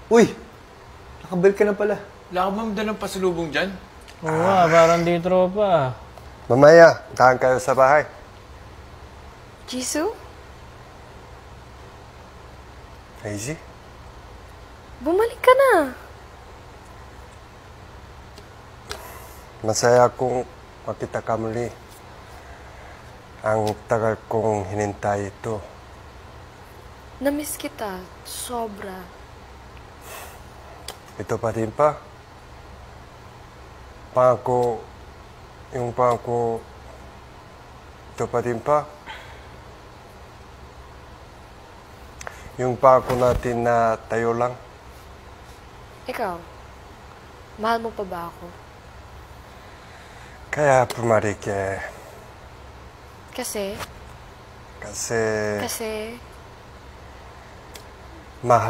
Uy! Nakabalik ka na pala. Wala ka ma'am dalang pasalubong dyan? Oo nga, parang di tropa. Mamaya, tahan kayo sa bahay. Jisoo? Daisy? Bumalik ka na. Masaya akong makita ka muli. Ang tagal kong hinintay ito. Namiss kita. Sobra. Ito pa din pa. Pangako, yung pangako, ito pa din pa. Yung pangako natin na tayo lang. Ikaw, mahal mo pa ba ako? Kaya pumarik eh. Kasi? Kasi Kasi? mahal.